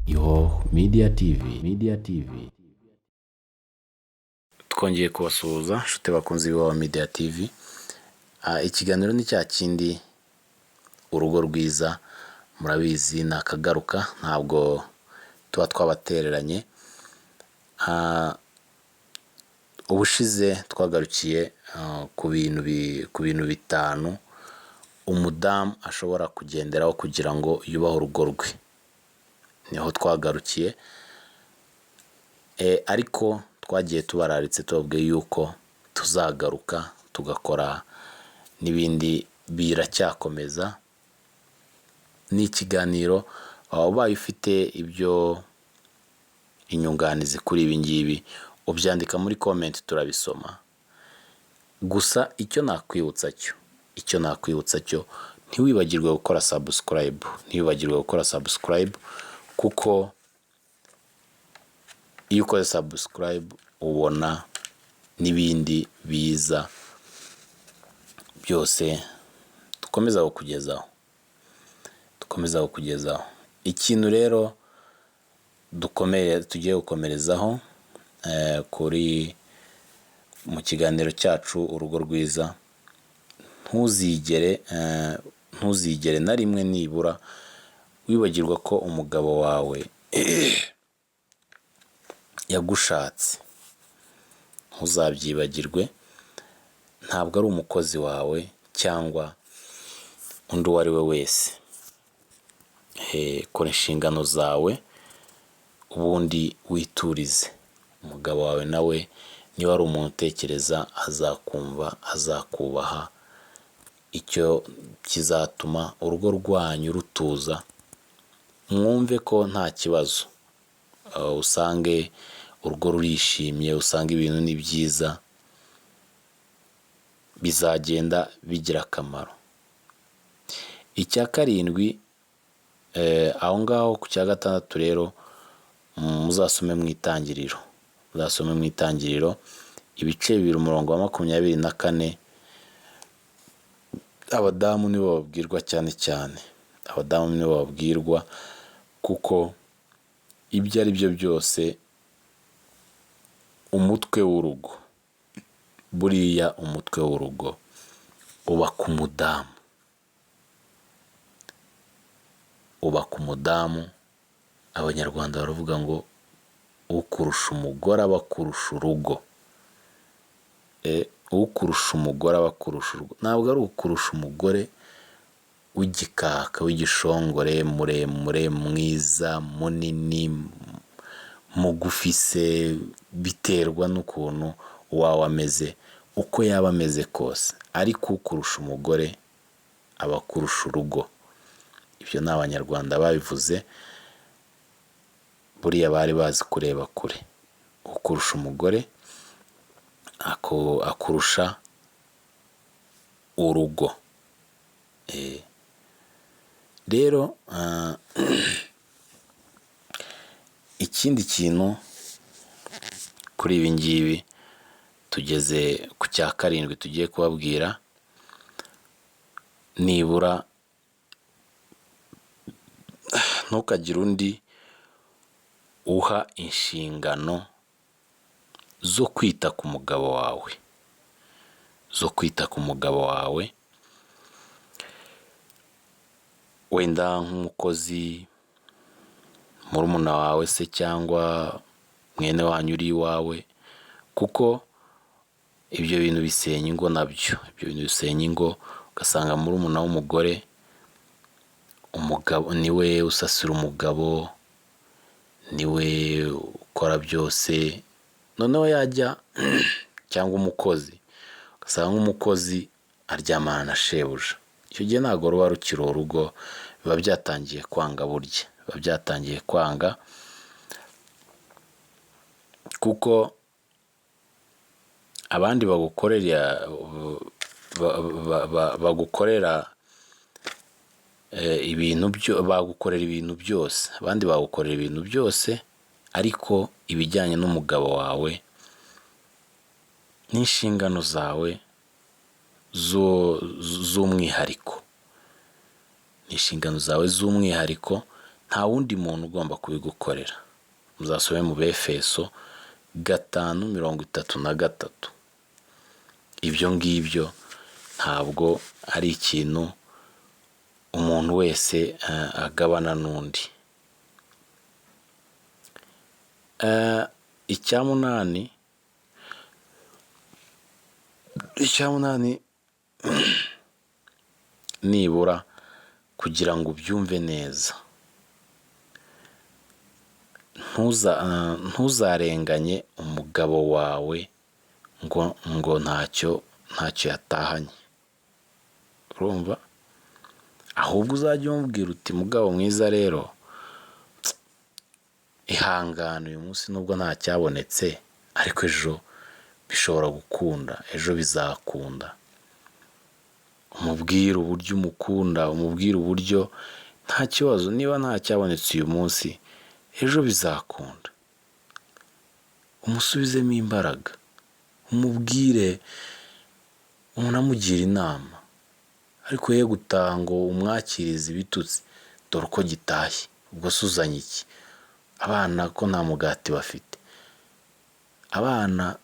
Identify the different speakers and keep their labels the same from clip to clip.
Speaker 1: Your Media TV. Twongeye kubasuhuza nshuti bakunzi b'Iwawa Media TV. Ikiganiro ni cya kindi urugo rwiza, murabizi nakagaruka, ntabwo tuba twabatereranye. Ubushize twagarukiye ku bintu bitanu umudamu ashobora kugenderaho kugira ngo yubahe urugo rwe. Niho twagarukiye, ariko twagiye tubararitse tubabwiye yuko tuzagaruka tugakora n'ibindi biracyakomeza. Ni ikiganiro ubaye ufite ibyo inyunganizi kuri ibi ngibi ubyandika muri comment turabisoma. Gusa icyo nakwibutsa cyo ntiwibagirwe gukora subscribe, kuko iyo ukoze subscribe ubona n'ibindi biza byose dukomeza kukugezaho. Ikintu rero tugiye gukomerezaho mu kiganiro cyacu urugo rwiza, ntuzigere na rimwe nibura wibagirwa ko umugabo wawe yagushatse. Ntuzabyibagirwe, ntabwo ari umukozi wawe cyangwa undi uwo ari we wese. Kora inshingano zawe ubundi witurize. Umugabo wawe nawe niba ari umuntu utekereza, azakumva, azakubaha. Icyo kizatuma urugo rwanyu rutuza, mwumve ko nta kibazo, usange urugo rurishimye, usange ibintu ni byiza, bizagenda bigira akamaro. Icya karindwi, aho ngaho ku cya gatandatu rero muzasome mu itangiriro ibice 2 umurongo wa 24. Abadamu nibo babwirwa cyane, abadamu nibo babwirwa, kuko ibyo ari byo byose umutwe w'urugo uba ku mudamu. Abanyarwanda baravuga ngo ukurusha umugore aba akurusha urugo. Ukurusha umugore aba akurusha urugo, ntabwo ari ukurusha umugore w'igikaka, w'igishongore, muremure, mwiza, munini, mugufi se, biterwa n'ukuntu wawe ameze, uko yaba ameze kose, ariko ukurusha umugore aba akurusha urugo. Ibyo ni abanyarwanda babivuze, buriya bari bazi kureba kure. Ukurusha umugore akurusha urugo. Rero ikindi kintu kuri ibi ngibi, tugeze ku cya karindwi tugiye kubabwira. Nibura ntukagire undi uha inshingano zo kwita ku mugabo wawe, wenda nk'umukozi, murumuna wawe se cyangwa mwene wanyu uri iwawe, kuko ibyo bintu bisenya ingo nabyo. Ugasanga murumuna w'umugore, umugabo niwe usasira umugabo, niwe ukora byose. Noneho yajya cyangwa umukozi, ugasanga nk'umukozi aryamana na shebuja. Icyo gihe ntabwo ruba rukiri urugo, biba byatangiye kwanga, kuko abandi bagukorera ibintu byose, ariko ibijyanye n'umugabo wawe n'inshingano zawe z'umwihariko, nta wundi muntu ugomba kubigukorera. Muzasome mu Befeso 5:33. Ibyo ngibyo ntabwo ari ikintu umuntu wese agabana n'undi. Icyamunani nibura kugira ngo ubyumve neza, ntuzarenganye umugabo wawe ngo ntacyo yatahanye. Urumva? Ahubwo uzajya umubwira uti mugabo mwiza rero, ihangane uyu munsi nubwo nta cyabonetse, ariko ejo bishobora gukunda, ejo bizakunda. Umubwire uburyo umukunda, umubwire uburyo nta kibazo, niba nta cyabonetse uyu munsi, ejo bizakunda. Umusubizemo imbaraga, umubwire, unamugira inama, ariko ye gutaha ngo umwakirize ibitutsi, dore uko gitashye, ubwo se uzanye iki? Abana ko nta mugati bafite. Abana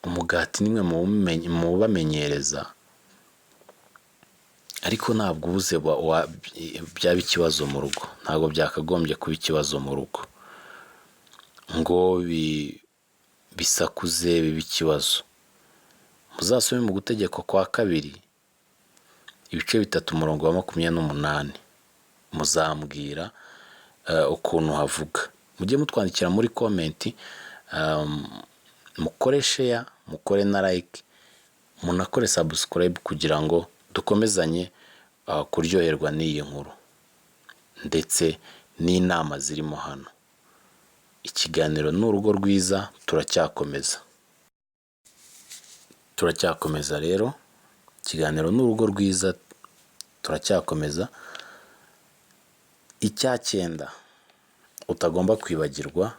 Speaker 1: umugati nimwe mu bamenyereza, ariko ntabwo ubuze byaba ikibazo mu rugo. Ntabwo byakagombye kuba ikibazo mu rugo ngo bisakuze bibe ikibazo. Muzasome mu Gutegeka kwa 2:3-28, muzambwira ukuntu havuga. Mujye mutwandikira muri komenti, mukore share, mukore na like, munakore subscribe kugira ngo dukomezanye kuryoherwa n'iyi nkuru ndetse n'inama zirimo hano. Ikiganiro ni urugo rwiza, turacyakomeza rero. Ikiganiro ni urugo rwiza, turacyakomeza. Icya9 utagomba kwibagirwa,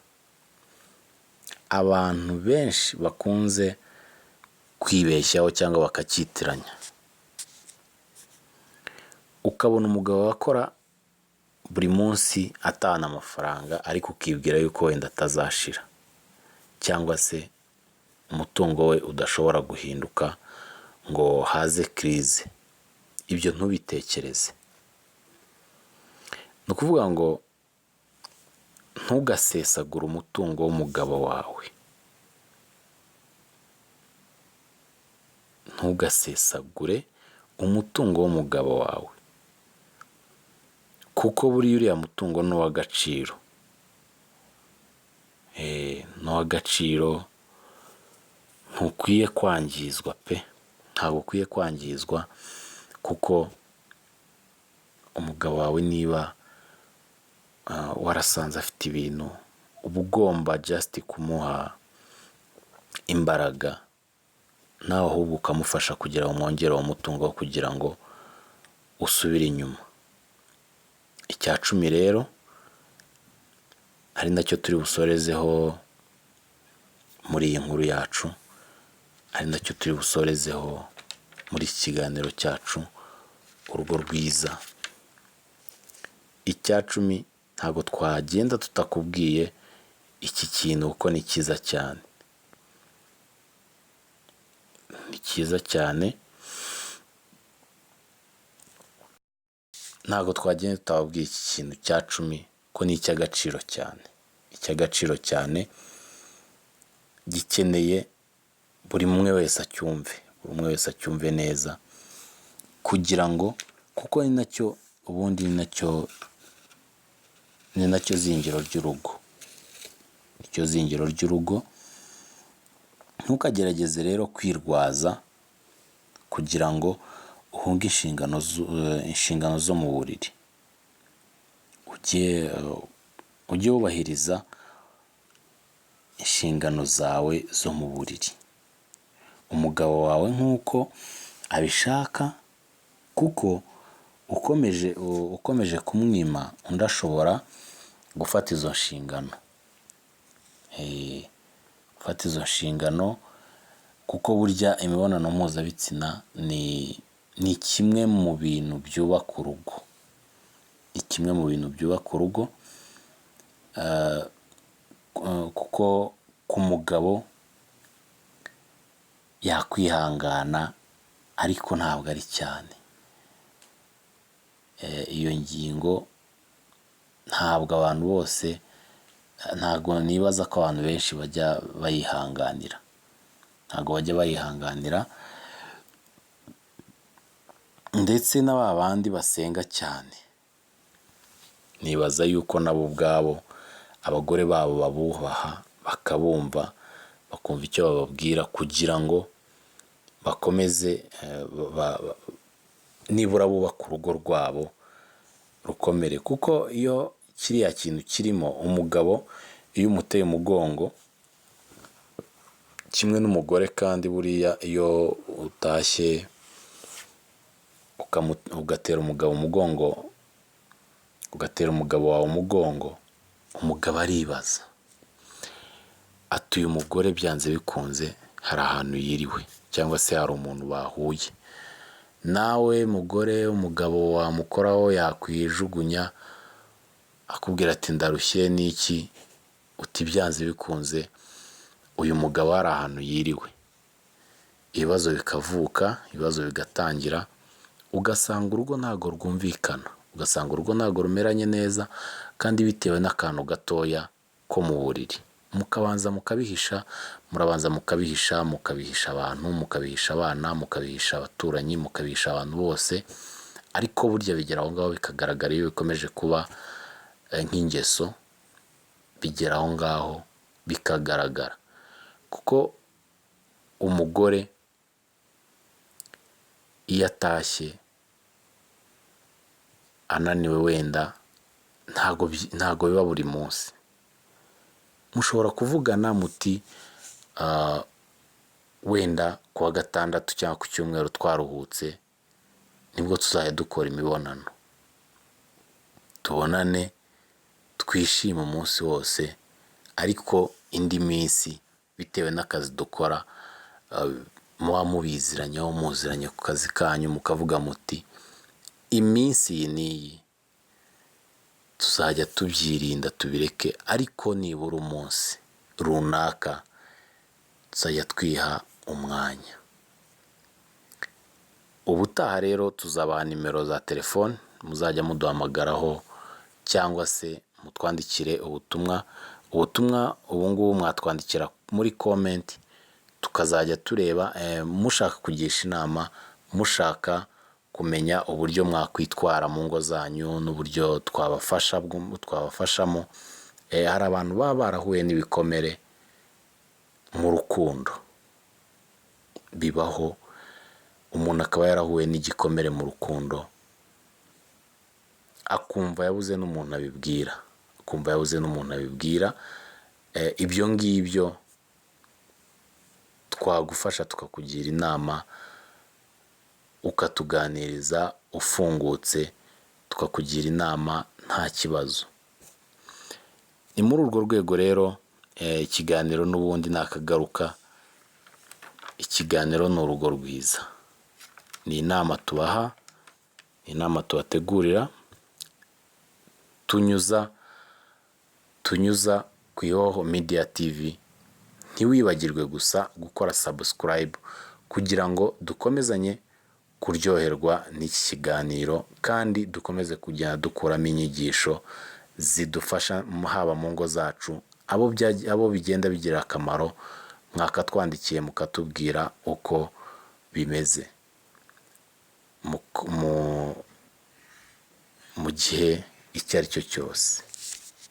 Speaker 1: abantu benshi bakunze kwibeshyaho cyangwa bakacyitiranya. Ukabona umugabo akora buri munsi atahana amafaranga, ariko ukibwira yuko wenda atazashira, cyangwa se umutungo we udashobora guhinduka ngo haze crise. Ibyo ntubitekereze. Ni ukuvuga ngo ntugasesagure umutungo w'umugabo wawe. Ntugasesagure umutungo w'umugabo wawe, kuko buriya uriya mutungo ni uw'agaciro. Ni uw'agaciro, ntukwiye kwangizwa pe. Ntabwo ukwiye kwangizwa, kuko umugabo wawe niba warasanze afite ibintu, uba ugomba just kumuha imbaraga, nawe ahubwo ukamufasha kugira ngo mwongere uwo mutungo kugira ngo usubire inyuma. Icya10 rero, ari nacyo turi busorezeho muri iyi nkuru yacu, ari nacyo turi busorezeho muri iki kiganiro cyacu, urugo rwiza. Icya10 ntabwo twagenda tutakubwiye iki kintu, kuko ni cyiza cyane. Ni cyiza cyane, ntabwo twagenda tutababwiye iki kintu cya10, ko ni icy'agaciro cyane. Icy'agaciro cyane, gikeneye buri umwe wese acyumve neza, kugira ngo, kuko ni nacyo ubundi, ni nacyo zingiro ry'urugo. Nicyo zingiro ry'urugo. Ntukagerageze rero kwirwaza kugira ngo uhunge inshingano zo mu buriri. Ujye wubahiriza inshingano zawe zo mu buriri, umugabo wawe nk'uko abishaka, kuko ukomeje kumwima, undi ashobora gufata izo nshingano. Gufata izo nshingano, kuko burya imibonano mpuzabitsina ni kimwe mu bintu byubaka urugo. ni kimwe mu bintu byubaka urugo, kuko ku mugabo yakwihangana ariko ntabwo ari cyane. Iyo ngingo ntabwo abantu bose, ntabwo nibaza ko abantu benshi bajya bayihanganira, ndetse na ba bandi basenga cyane nibaza yuko nabo ubwabo abagore babo babubaha, bakabumva, bakumva icyo bababwira kugira ngo bakomeze nibura bubaka urugo rwabo rukomere. Kuko iyo kiriya kintu kirimo, umugabo iyo umuteye umugongo kimwe n'umugore, kandi buriya iyo utashye ugatera umugabo umugongo, ugatera umugabo wawe umugongo, umugabo aribaza ati uyu mugore byanze bikunze hari ahantu yiriwe, cyangwa se hari umuntu bahuye. Nawe mugore, umugabo wamukoraho yakwijugunya akubwira ati ndarushye n'iki, uti byanze bikunze uyu mugabo hari ahantu yiriwe. Ibibazo bikavuka, ibibazo bigatangira, ugasanga urugo ntabwo rwumvikana, ugasanga urugo ntabwo rumeranye neza, kandi bitewe n'akantu gatoya ko mu buriri. Mukabanza mukabihisha, murabanza mukabihisha, mukabihisha abantu, mukabihisha abana, mukabihisha abaturanyi, mukabihisha abantu bose, ariko burya bigera aho ngaho bikagaragara. Iyo bikomeje kuba nk'ingeso, bigera aho ngaho bikagaragara. Kuko umugore iyo atashye ananiwe, wenda ntago biba buri munsi, mushobora kuvugana muti wenda ku wa gatandatu cyangwa ku cyumweru twaruhutse nibwo tuzajya dukora imibonano, tubonane twishime umunsi wose. Ariko indi minsi bitewe n'akazi dukora, muba mubiziranyeho, muziranye ku kazi kanyu, mukavuga muti iminsi iyi n'iyi tuzajya tubyirinda tubireke, ariko nibura umunsi runaka tuzajya twiha umwanya. Ubutaha rero tuzabaha nimero za telefone muzajya muduhamagaraho, cyangwa se mutwandikire ubutumwa ubu ngubu mwatwandikira muri comment, tukazajya tureba. Mushaka kugisha inama, mushaka kumenya uburyo mwakwitwara mu ngo zanyu n'uburyo twabafashamo. Hari abantu baba barahuye n'ibikomere mu rukundo, bibaho. Umuntu akaba yarahuye n'igikomere mu rukundo, akumva yabuze n'umuntu abibwira, ibyo ngibyo twagufasha tukakugira inama, ukatuganiriza ufungutse, tukakugira inama nta kibazo. Ni muri urwo rwego rero ikiganiro n'ubundi nakagaruka. Ikiganiro ni urugo rwiza, ni inama tubaha, ni inama tubategurira, tunyuza ku Ihoho Media TV. Ntiwibagirwe gusa gukora subscribe kugira ngo dukomezanye kuryoherwa n'iki kiganiro, kandi dukomeze kugenda dukuramo inyigisho zidufasha haba mu ngo zacu, abo bigenda bigira akamaro, mwakatwandikiye mukatubwira uko bimeze mu gihe icyo ari cyo cyose.